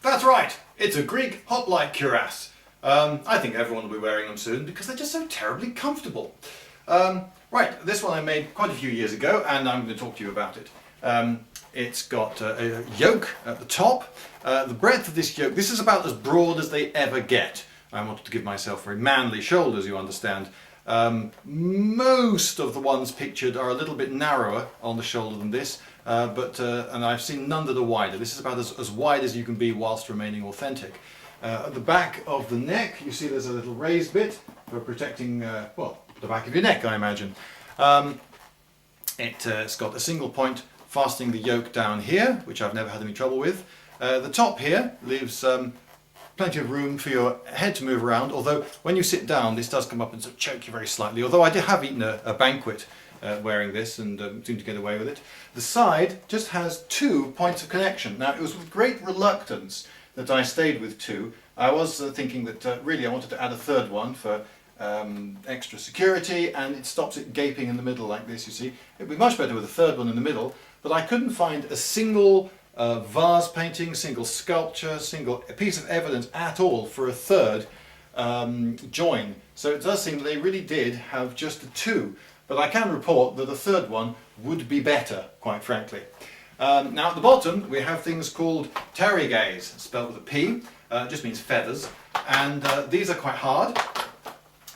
That's right, it's a Greek Hoplite cuirass. I think everyone will be wearing them soon because they're just so terribly comfortable. Right, this one I made quite a few years ago and I'm going to talk to you about it. It's got a yoke at the top. The breadth of this yoke, this is about as broad as they ever get. I wanted to give myself very manly shoulders, you understand. Most of the ones pictured are a little bit narrower on the shoulder than this, and I've seen none that are wider. This is about as wide as you can be whilst remaining authentic. At the back of the neck, you see there's a little raised bit for protecting, well, the back of your neck, I imagine. It's got a single point fastening the yoke down here, which I've never had any trouble with. The top here leaves plenty of room for your head to move around, although when you sit down this does come up and sort of choke you very slightly, although I have eaten a banquet wearing this and seemed to get away with it. The side just has 2 points of connection. Now it was with great reluctance that I stayed with 2. I was thinking that really I wanted to add a third one for extra security, and it stops it gaping in the middle like this, you see. It'd be much better with a third one in the middle, but I couldn't find a single vase painting, single sculpture, single piece of evidence at all for a third join. So it does seem that they really did have just the 2, but I can report that the third one would be better, quite frankly. Now at the bottom we have things called terrigays, spelled with a P, just means feathers, and these are quite hard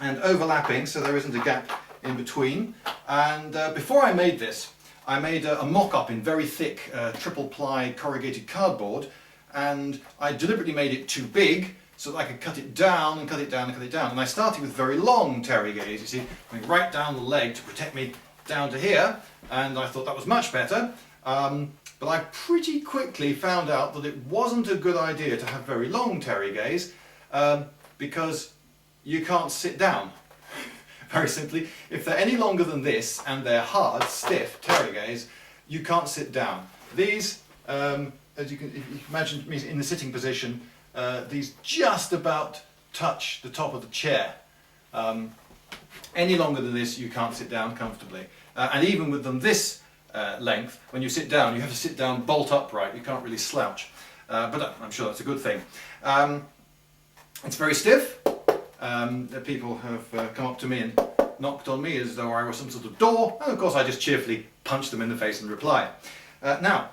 and overlapping, so there isn't a gap in between. And before I made this, I made a mock-up in very thick triple ply corrugated cardboard, and I deliberately made it too big so that I could cut it down and cut it down and cut it down. And I started with very long terrigays, you see, going right down the leg to protect me down to here, and I thought that was much better. But I pretty quickly found out that it wasn't a good idea to have very long terrigays because you can't sit down. Very simply, if they're any longer than this and they're hard, stiff terrigays, you can't sit down. These, as you can imagine me in the sitting position, these just about touch the top of the chair. Any longer than this, you can't sit down comfortably. And even with them this length, when you sit down, you have to sit down bolt upright. You can't really slouch. But I'm sure that's a good thing. It's very stiff. People have come up to me and knocked on me as though I was some sort of door, and of course I just cheerfully punch them in the face and reply. Now,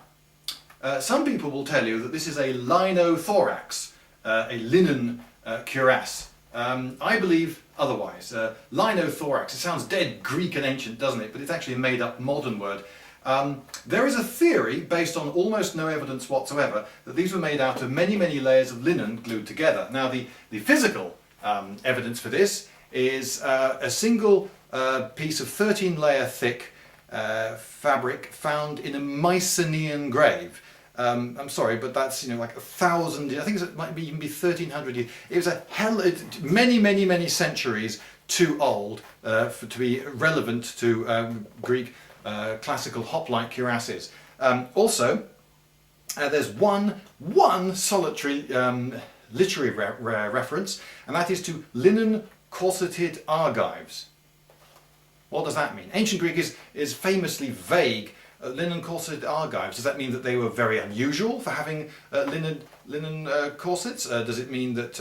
some people will tell you that this is a linothorax, a linen cuirass. I believe otherwise. Linothorax, it sounds dead Greek and ancient, doesn't it? But it's actually a made-up modern word. There is a theory, based on almost no evidence whatsoever, that these were made out of many, many layers of linen glued together. Now, the physical evidence for this is a single piece of 13-layer thick fabric found in a Mycenaean grave. I'm sorry, but that's like 1,000. I think it might even be 1,300 years. It was many, many, many centuries too old to be relevant to Greek classical hoplite cuirasses. Also, there's one solitary literary reference, and that is to linen corseted argives. What does that mean? Ancient Greek is famously vague. Linen corseted argives, does that mean that they were very unusual for having linen corsets? Does it mean that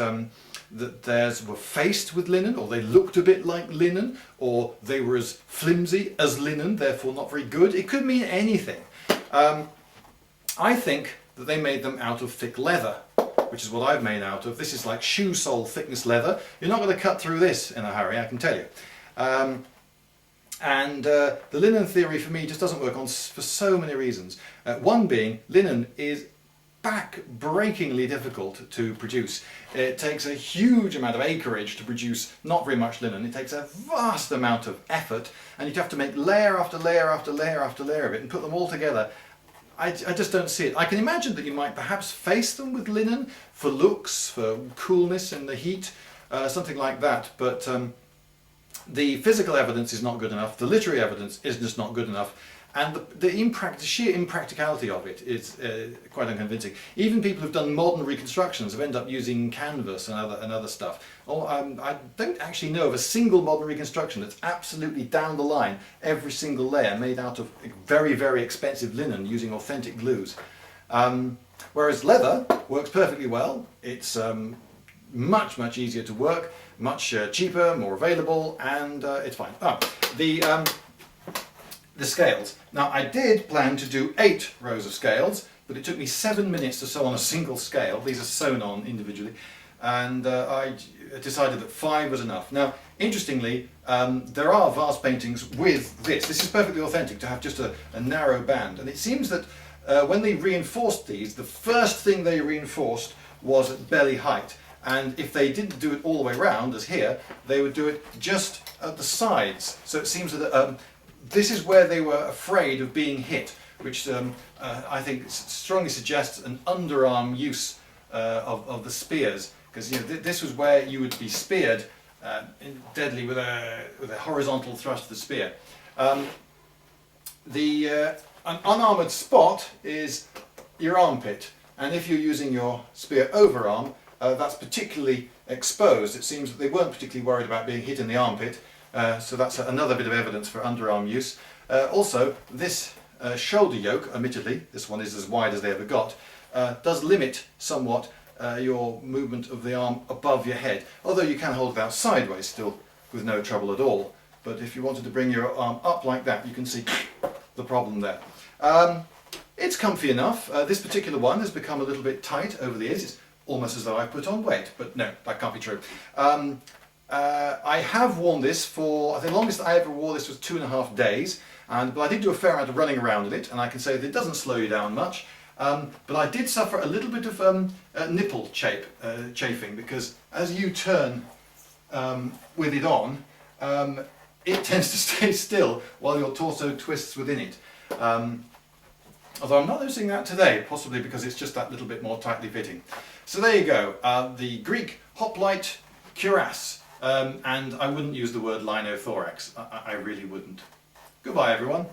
that theirs were faced with linen, or they looked a bit like linen, or they were as flimsy as linen, therefore not very good? It could mean anything. I think that they made them out of thick leather, which is what I've made out of. This is like shoe sole thickness leather. You're not going to cut through this in a hurry, I can tell you. The linen theory for me just doesn't work for so many reasons. One being, linen is back-breakingly difficult to produce. It takes a huge amount of acreage to produce not very much linen. It takes a vast amount of effort, and you'd have to make layer after layer after layer after layer of it and put them all together. I just don't see it. I can imagine that you might perhaps face them with linen for looks, for coolness in the heat, something like that, but the physical evidence is not good enough, the literary evidence is just not good enough, and the sheer impracticality of it is quite unconvincing. Even people who've done modern reconstructions have ended up using canvas and other stuff. I don't actually know of a single modern reconstruction that's absolutely down the line, every single layer made out of very, very expensive linen using authentic glues. Whereas leather works perfectly well. It's much easier to work, much cheaper, more available, and it's fine. The scales. Now I did plan to do 8 rows of scales, but it took me 7 minutes to sew on a single scale. These are sewn on individually, and I decided that 5 was enough. Now, interestingly, there are vase paintings with this. This is perfectly authentic to have just a narrow band, and it seems that when they reinforced these, the first thing they reinforced was at belly height. And if they didn't do it all the way around, as here, they would do it just at the sides. So it seems that this is where they were afraid of being hit, which I think strongly suggests an underarm use of the spears, because this was where you would be speared deadly with a horizontal thrust of the spear. An unarmoured spot is your armpit, and if you're using your spear overarm, that's particularly exposed. It seems that they weren't particularly worried about being hit in the armpit, so that's another bit of evidence for underarm use. Also, this shoulder yoke, admittedly, this one is as wide as they ever got, does limit somewhat your movement of the arm above your head, although you can hold it out sideways still with no trouble at all. But if you wanted to bring your arm up like that, you can see the problem there. It's comfy enough. This particular one has become a little bit tight over the ears. It's almost as though I put on weight, but no, that can't be true. I have worn this for, I think the longest I ever wore this was 2.5 days, but I did do a fair amount of running around in it, and I can say that it doesn't slow you down much. But I did suffer a little bit of nipple chafing, because as you turn with it on, it tends to stay still while your torso twists within it. Although I'm not noticing that today, possibly because it's just that little bit more tightly fitting. So there you go, the Greek Hoplite cuirass, and I wouldn't use the word linothorax, I really wouldn't. Goodbye everyone.